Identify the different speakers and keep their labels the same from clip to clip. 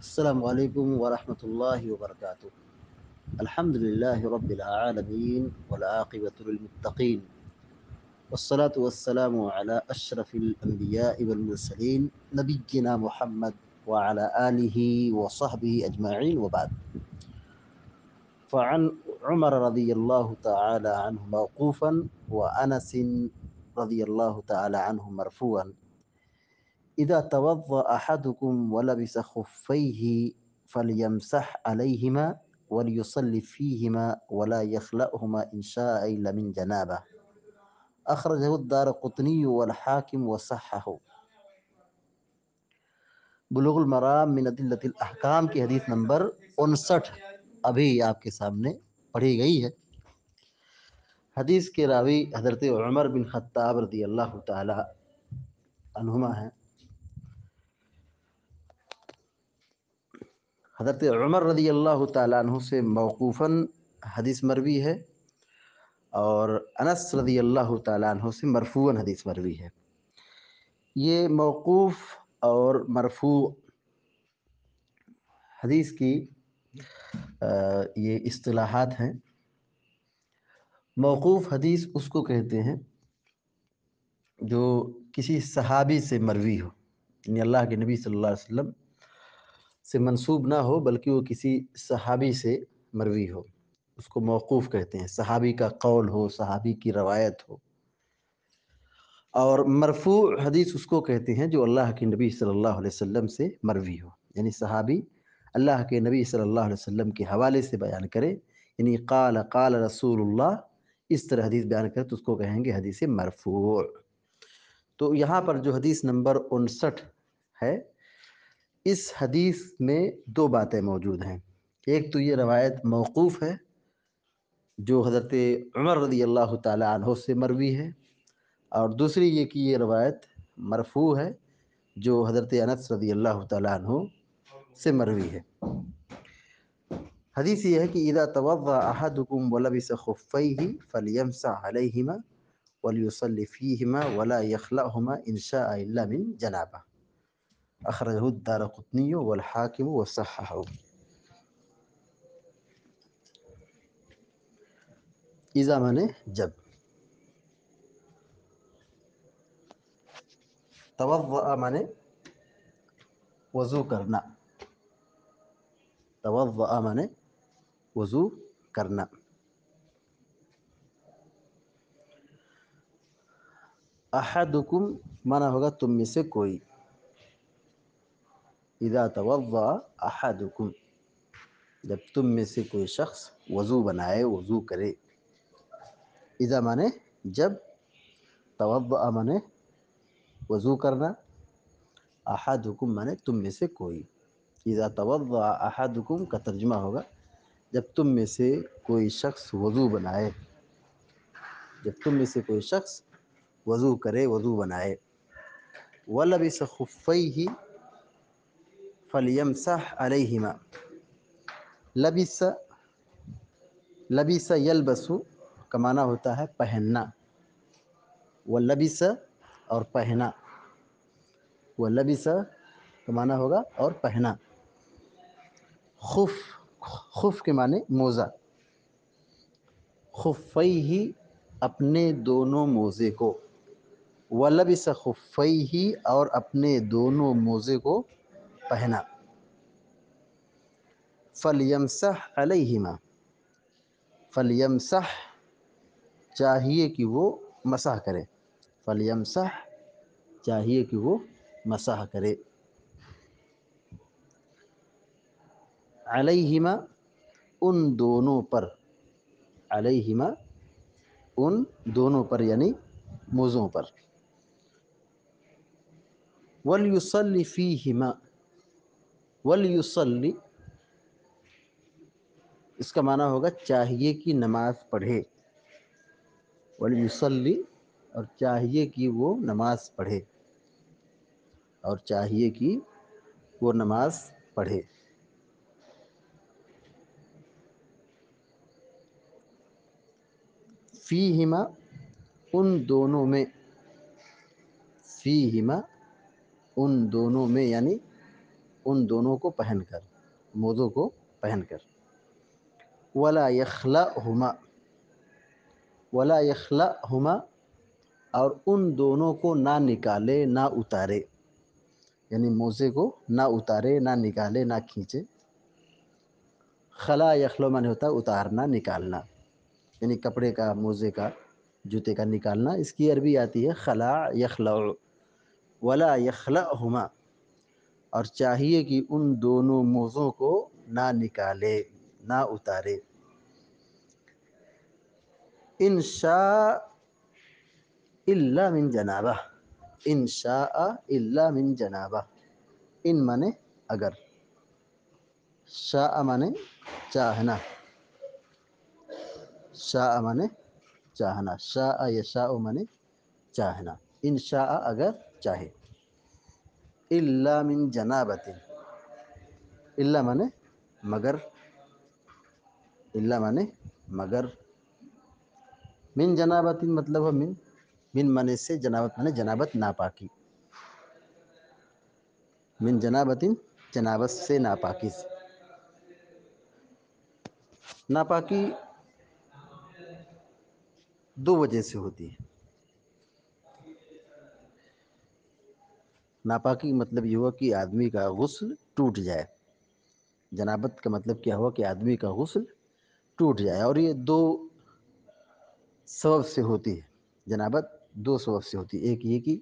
Speaker 1: السلام عليكم ورحمة الله وبركاته. الحمد لله رب العالمين والعاقبة للمتقين، والصلاة والسلام على أشرف الأنبياء والمرسلين نبينا محمد وعلى آله وصحبه أجمعين، وبعد. فعن عمر رضي الله تعالى عنه موقوفا، وأنس رضي الله تعالى عنه مرفوعا: إذا توضأ أحدكم ولبس خفيه فليمسح عليهما وليصلي فيهما ولا يخلأهما إن شاء إلا من جنابه. أخرجه الدارقطني والحاكم وصححه. بلوغ المرام من ادلۃ الاحکام کی حدیث نمبر 59 ابھی آپ کے سامنے پڑھی گئی ہے۔ حدیث کے راوی حضرت عمر بن خطاب رضی اللہ تعالی عنہما ہیں۔ حضرت عمر رضی اللہ تعالیٰ عنہ سے موقوفاً حدیث مروی ہے، اور انس رضی اللہ تعالیٰ عنہ سے مرفوعاً حدیث مروی ہے۔ یہ موقوف اور مرفوع حدیث کی یہ اصطلاحات ہیں۔ موقوف حدیث اس کو کہتے ہیں جو کسی صحابی سے مروی ہو، یعنی اللہ کے نبی صلی اللہ علیہ وسلم سے منسوب نہ ہو بلکہ وہ کسی صحابی سے مروی ہو، اس کو موقوف کہتے ہیں۔ صحابی کا قول ہو، صحابی کی روایت ہو۔ اور مرفوع حدیث اس کو کہتے ہیں جو اللہ کے نبی صلی اللہ علیہ وسلم سے مروی ہو، یعنی صحابی اللہ کے نبی صلی اللہ علیہ وسلم کے حوالے سے بیان کرے، یعنی قال قال رسول اللہ، اس طرح حدیث بیان کرے تو اس کو کہیں گے حدیث مرفوع۔ تو یہاں پر جو حدیث نمبر 59 ہے، اس حدیث میں دو باتیں موجود ہیں۔ ایک تو یہ روایت موقوف ہے جو حضرت عمر رضی اللہ تعالی عنہ سے مروی ہے، اور دوسری یہ کہ یہ روایت مرفوع ہے جو حضرت انس رضی اللہ تعالی عنہ سے مروی ہے۔ حدیث یہ ہے کہ اذا توضأ احدكم ولبس خفيه فليمسح عليهما وليصلي فيهما ولا يخلأهما ان شاء الا من جنابه۔ اخرجه الدارقطني والحاكم وصححه۔ اذا مانے جب، توضأ مانے وضو کرنا، توضأ مانے وضو کرنا۔ احدکم مانا ہوگا تم میں سے کوئی، اذا توضأ احدکم جب تم میں سے کوئی شخص وضو بنائے، وضو کرے۔ اذا مانے جب، توضأ مانے وضو کرنا، احدکم مانے تم میں سے کوئی۔ اذا توضأ احدکم کا ترجمہ ہوگا جب تم میں سے کوئی شخص وضو بنائے، جب تم میں سے کوئی شخص وضو کرے، وضو بنائے۔ وَلَبِسَ خُفَّيْهِ فَلْيَمْسَحْ عَلَيْهِمَا۔ لبس یلبس کا معنی ہوتا ہے پہننا، وَلَبِسَ اور پہنا، وَلَبِسَ کا معنی ہوگا اور پہنا۔ خف، خف کے معنی موزہ، خفیہ اپنے دونوں موزے کو، وَلَبِسَ خفیہ اور اپنے دونوں موزے کو پہنا۔ فَلْيَمْسَحْ عَلَيْهِمَا، فَلْيَمْسَحْ چاہیے کہ وہ مسح کرے، فَلْيَمْسَحْ چاہیے کہ وہ مسح کرے۔ علیہما ان دونوں پر، علیہما ان دونوں پر یعنی موزوں پر۔ وَلْيُصَلِّ فِيهِمَا، وَلْيُصَلِّ اس کا معنی ہوگا چاہیے کہ نماز پڑھے، وَلْيُصَلِّ اور چاہیے کہ وہ نماز پڑھے، اور چاہیے کہ وہ نماز پڑھے۔ فیہما ان دونوں میں، فیہما ان دونوں میں یعنی ان دونوں کو پہن کر، موزوں کو پہن کر، ولا یخلعہما، ولا یخلعہما، اور ان دونوں کو نہ نکالے نہ اتارے، یعنی موزے کو نہ اتارے نہ نکالے نہ کھینچے۔ خلا یخلو معنی ہوتا ہے اتارنا نکالنا، یعنی کپڑے کا، موزے کا، جوتے کا نکالنا، اس کی عربی آتی ہے خلا یخلع۔ ولا یخلعہما، اور چاہیے کہ ان دونوں موزوں کو نہ نکالے نہ اتارے۔ ان شاء الا من جنابہ، ان شاء الا من جنابہ، ان مانے اگر، شاء مانے چاہنا، شاء مانے چاہنا، شاء یشاء مانے چاہنا، ان شاء اگر چاہے، الا من جنابۃ، الا مانے مگر، الا مانے مگر، من جنابۃ مطلب ہے من مانے سے، جنابت مانے جنابت ناپاکی، من جنابۃ جنابت سے، ناپاکی سے۔ ناپاکی دو وجہ سے ہوتی ہے۔ ناپاکی کا مطلب یہ ہوا کہ آدمی کا غسل ٹوٹ جائے، جنابت کا مطلب کیا ہوا کہ آدمی کا غسل ٹوٹ جائے، اور یہ دو سبب سے ہوتی ہے، جنابت دو سبب سے ہوتی ہے، ایک یہ کہ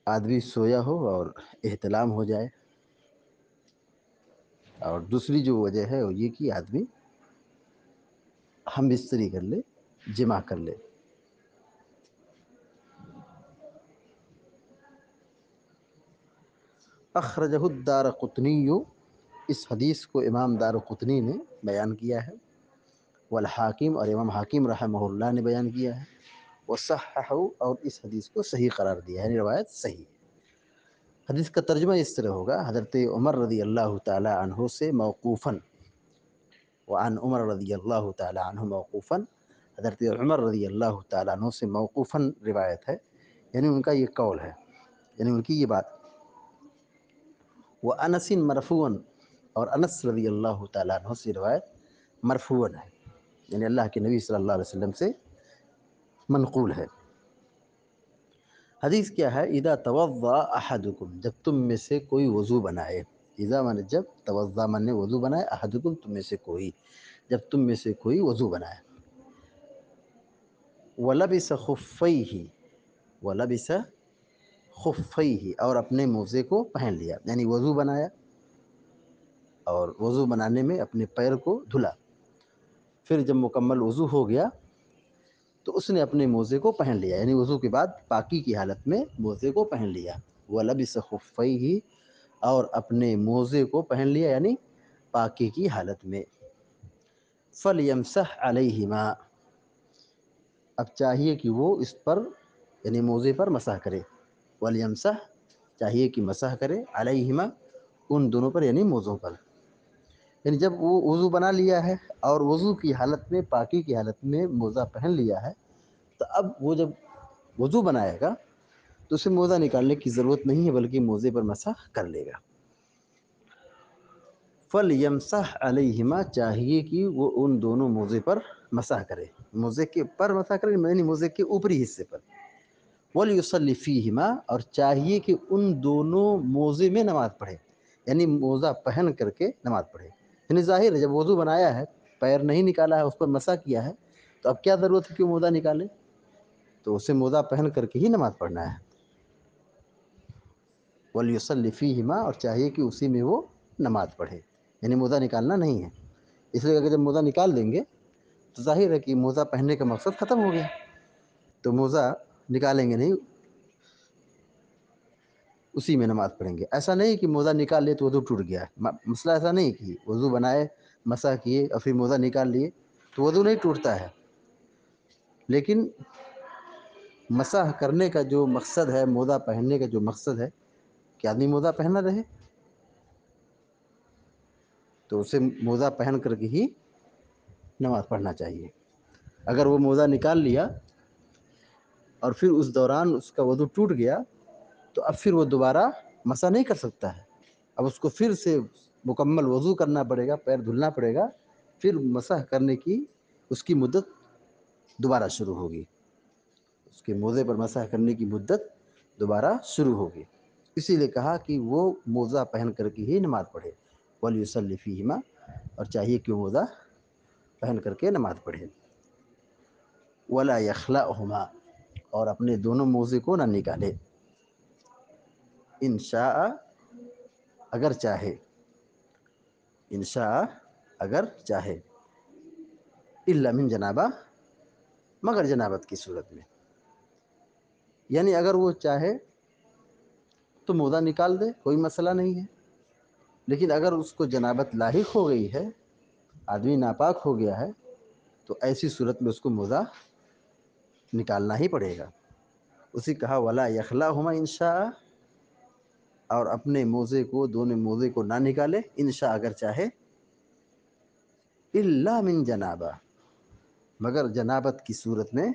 Speaker 1: آدمی سویا ہو اور احتلام ہو جائے، اور دوسری جو وجہ ہے وہ یہ کہ آدمی ہم بستری کر لے، جماع کر لے۔ اخرجہ الدارقطنی، اس حدیث کو امام دارقطنی نے بیان کیا ہے، والحاکم، اور امام حاکم رحمہ اللہ نے بیان کیا ہے، وصححہ، اور اس حدیث کو صحیح قرار دیا ہے، یعنی روایت صحیح ہے۔ حدیث کا ترجمہ اس طرح ہوگا، حضرت عمر رضی اللہ تعالی عنہ سے موقوفاً، وعن عمر رضی اللہ تعالی عنہ موقوفاً، حضرت عمر رضی اللہ تعالیٰ عنہ سے موقوفاً روایت ہے، یعنی ان کا یہ قول ہے، یعنی ان کی یہ بات۔ وانس مرفوعاً، اور انس رضی اللہ تعالیٰ عنہ سے روایت مرفوعاً ہے، یعنی اللہ کے نبی صلی اللہ علیہ وسلم سے منقول ہے۔ حدیث کیا ہے؟ اذا توضأ احدکم، جب تم میں سے کوئی وضو بنائے، اذا مانے جب، توضأ مانے وضو بنائے، احدکم تم میں سے کوئی، جب تم میں سے کوئی وضو بنائے، وَلَبِسَ خُفَّيْهِ، وَلَبِسَ خُفَّيْهِ، اور اپنے موزے کو پہن لیا، یعنی وضو بنایا اور وضو بنانے میں اپنے پیر کو دھلا، پھر جب مکمل وضو ہو گیا تو اس نے اپنے موزے کو پہن لیا، یعنی وضو کے بعد پاکی کی حالت میں موزے کو پہن لیا، وَلَبِسَ خُفَّيْهِ، اور اپنے موزے کو پہن لیا یعنی پاکی کی حالت میں، فَلْيَمْسَحْ عَلَيْهِمَا، اب چاہیے کہ وہ اس پر یعنی موزے پر مسح کرے، وَلْيَمْسَحْ، چاہیے کہ مسح کرے، عَلَيْهِمَا، ان دونوں پر یعنی موزوں پر، یعنی جب وہ وضو بنا لیا ہے اور وضو کی حالت میں، پاکی کی حالت میں موزہ پہن لیا ہے، تو اب وہ جب وضو بنائے گا تو اسے موزہ نکالنے کی ضرورت نہیں ہے، بلکہ موزے پر مسح کر لے گا۔ فَلْيَمْسَحْ عَلَيْهِمَا، چاہیے کہ وہ ان دونوں موزے پر مسح کرے، موزے کے پر مسح کرے یعنی موزے کے اوپری حصے پر، وَلْيُصَلِّ فِيهِمَا، اور چاہیے کہ ان دونوں موزے میں نماز پڑھے، یعنی موزہ پہن کر کے نماز پڑھے، یعنی ظاہر ہے جب وضو بنایا ہے، پیر نہیں نکالا ہے، اس پر مسح کیا ہے، تو اب کیا ضرورت ہے کہ موزہ نکالے؟ تو اسے موزہ پہن کر کے ہی نماز پڑھنا ہے۔ وَلْيُصَلِّ فِيهِمَا، اور چاہیے کہ اسی میں وہ نماز پڑھے، یعنی موزہ نکالنا نہیں ہے، اس لیے کہ جب موزہ نکال دیں گے تو ظاہر ہے کہ موزہ پہننے کا مقصد ختم ہو گیا، تو موزہ نکالیں گے نہیں، اسی میں نماز پڑھیں گے۔ ایسا نہیں کہ موزہ نکال لیے تو وضو ٹوٹ گیا، مسئلہ ایسا نہیں کہ وضو بنائے، مسح کیے اور پھر موزہ نکال لیے تو وضو نہیں ٹوٹتا ہے، لیکن مسح کرنے کا جو مقصد ہے، موزہ پہننے کا جو مقصد ہے کہ آدمی موزہ پہنا رہے، تو اسے موزہ پہن کر کے ہی نماز پڑھنا چاہیے۔ اگر وہ موزہ نکال لیا اور پھر اس دوران اس کا وضو ٹوٹ گیا تو اب پھر وہ دوبارہ مسح نہیں کر سکتا ہے، اب اس کو پھر سے مکمل وضو کرنا پڑے گا، پیر دھلنا پڑے گا، پھر مسح کرنے کی اس کی مدت دوبارہ شروع ہوگی، اس کے موزے پر مسح کرنے کی مدت دوبارہ شروع ہوگی۔ اسی لیے کہا کہ وہ موزہ پہن کر کے ہی نماز پڑھے، وَلْيُصَلِّ فِيهِمَا، اور چاہیے کہ وہ موزہ پہن کر کے نماز پڑھے، وَلَا يَخْلَعْهُمَا، اور اپنے دونوں موزے کو نہ نکالے، انشاء، اگر چاہے، انشاء، اگر چاہے، الا من جنابہ، مگر جنابت کی صورت میں، یعنی اگر وہ چاہے تو موزہ نکال دے، کوئی مسئلہ نہیں ہے، لیکن اگر اس کو جنابت لاحق ہو گئی ہے، آدمی ناپاک ہو گیا ہے، تو ایسی صورت میں اس کو موزہ نکالنا ہی پڑے گا۔ اسی کہا وَلَا يَخْلَعْهُمَا إِنْ شَاءَ، اور اپنے موزے کو، دونوں موزے کو نہ نکالے، انشاء، اگر چاہے، الا من جنابہ، مگر جنابت کی صورت میں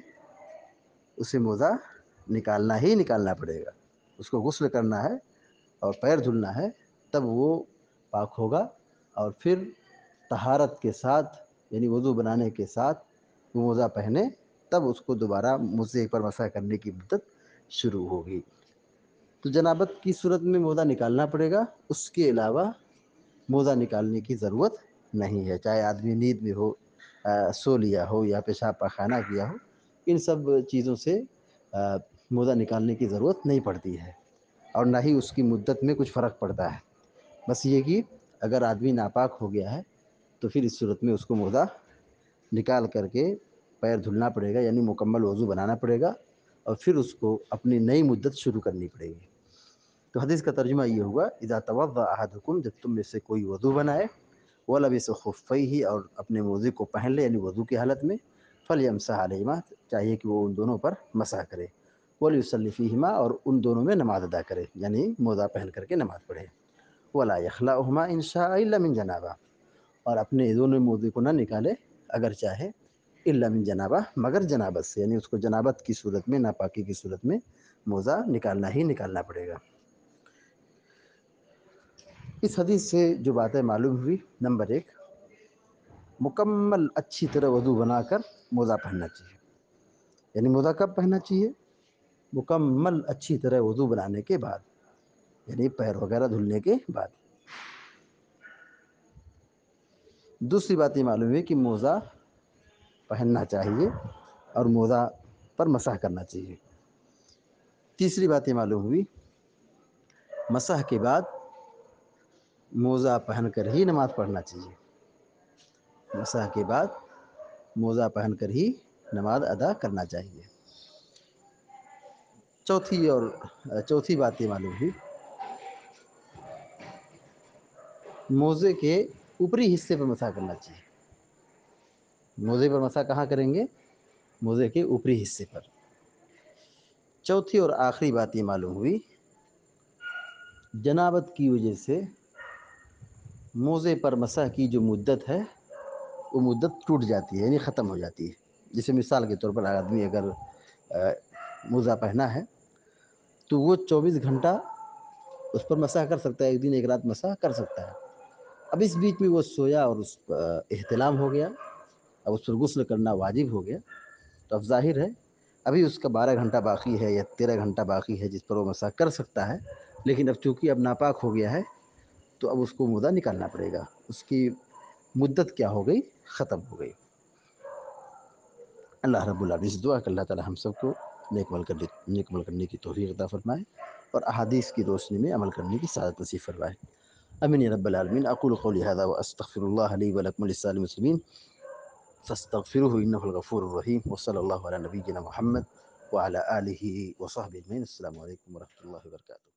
Speaker 1: اسے موزہ نکالنا ہی نکالنا پڑے گا، اس کو غسل کرنا ہے اور پیر دھلنا ہے، تب وہ پاک ہوگا، اور پھر طہارت کے ساتھ، یعنی وضو بنانے کے ساتھ وہ موزہ پہنے، تب اس کو دوبارہ موزے پر مسح کرنے کی مدت شروع ہوگی۔ تو جنابت کی صورت میں موزہ نکالنا پڑے گا، اس کے علاوہ موزہ نکالنے کی ضرورت نہیں ہے، چاہے آدمی نیند میں ہو، سو لیا ہو، یا پیشاب پاخانہ کیا ہو، ان سب چیزوں سے موزہ نکالنے کی ضرورت نہیں پڑتی ہے، اور نہ ہی اس کی مدت میں کچھ فرق پڑتا ہے، بس یہ کہ اگر آدمی ناپاک ہو گیا ہے تو پھر اس صورت میں اس کو موزہ نکال کر کے پیر دھلنا پڑے گا، یعنی مکمل وضو بنانا پڑے گا، اور پھر اس کو اپنی نئی مدت شروع کرنی پڑے گی۔ تو حدیث کا ترجمہ یہ ہوا، اذا توضأ احدکم، جب تم میں سے کوئی وضو بنائے، وَلَبِسَ خُفَّيْهِ، اور اپنے موزے کو پہن لے، یعنی وضو کی حالت میں، فَلْيَمْسَحْ عَلَيْهِمَا، چاہیے کہ وہ ان دونوں پر مسح کرے، وَلْيُصَلِّ فِيهِمَا، اور ان دونوں میں نماز ادا کرے، یعنی موزہ پہن کر کے نماز پڑھے، وَلَا يَخْلَعْهُمَا إِنْ شَاءَ إِلَّا مِنْ جَنَابَةٍ، اور اپنے دونوں موزے کو نہ نکالے اگر چاہے، الا من جنابہ، مگر جنابت سے، یعنی اس کو جنابت کی صورت میں، ناپاکی کی صورت میں موزہ نکالنا ہی نکالنا پڑے گا۔ اس حدیث سے جو باتیں معلوم ہوئی، نمبر 1، مکمل اچھی طرح وضو بنا کر موزہ پہننا چاہیے، یعنی موزہ کب پہننا چاہیے؟ مکمل اچھی طرح وضو بنانے کے بعد، یعنی پیر وغیرہ دھلنے کے بعد۔ دوسری بات یہ معلوم ہے کہ موزہ پہننا چاہیے اور موزہ پر مسح کرنا چاہیے۔ تیسری بات یہ معلوم ہوئی، مسح کے بعد موزہ پہن کر ہی نماز پڑھنا چاہیے، مسح کے بعد موزہ پہن کر ہی نماز ادا کرنا چاہیے۔ چوتھی بات یہ معلوم ہوئی، موزے کے اوپری حصے پر مسح کرنا چاہیے، موزے پر مسح کہاں کریں گے؟ موزے کے اوپری حصے پر۔ چوتھی اور آخری بات یہ معلوم ہوئی، جنابت کی وجہ سے موزے پر مسح کی جو مدت ہے وہ مدت ٹوٹ جاتی ہے، یعنی ختم ہو جاتی ہے۔ جیسے مثال کے طور پر آدمی اگر موزہ پہنا ہے تو وہ 24 گھنٹہ اس پر مسح کر سکتا ہے، ایک دن ایک رات مسح کر سکتا ہے۔ اب اس بیچ میں وہ سویا اور اس احتلام ہو گیا، اب اس پر غسل کرنا واجب ہو گیا، تو اب ظاہر ہے ابھی اس کا 12 گھنٹہ باقی ہے یا 13 گھنٹہ باقی ہے جس پر وہ مسح کر سکتا ہے، لیکن اب چونکہ اب ناپاک ہو گیا ہے تو اب اس کو موزہ نکالنا پڑے گا، اس کی مدت کیا ہو گئی؟ ختم ہو گئی۔ اللہ رب العالمین سے دعا کہ اللہ تعالی ہم سب کو نیک عمل کرنے کی توفیق عطا فرمائے، اور احادیث کی روشنی میں عمل کرنے کی سعادت نصیب فرمائے، آمین یا رب العالمین۔ اقول قولی ھذا واستغفر اللہ لی ولکم ولسائر المسلمین فاستغفروه انه الغفور الرحیم، وصلی اللہ علی نبینا محمد وعلی آلہ وصحبہ اجمعین۔ السلام علیکم ورحمۃ اللہ وبرکاتہ۔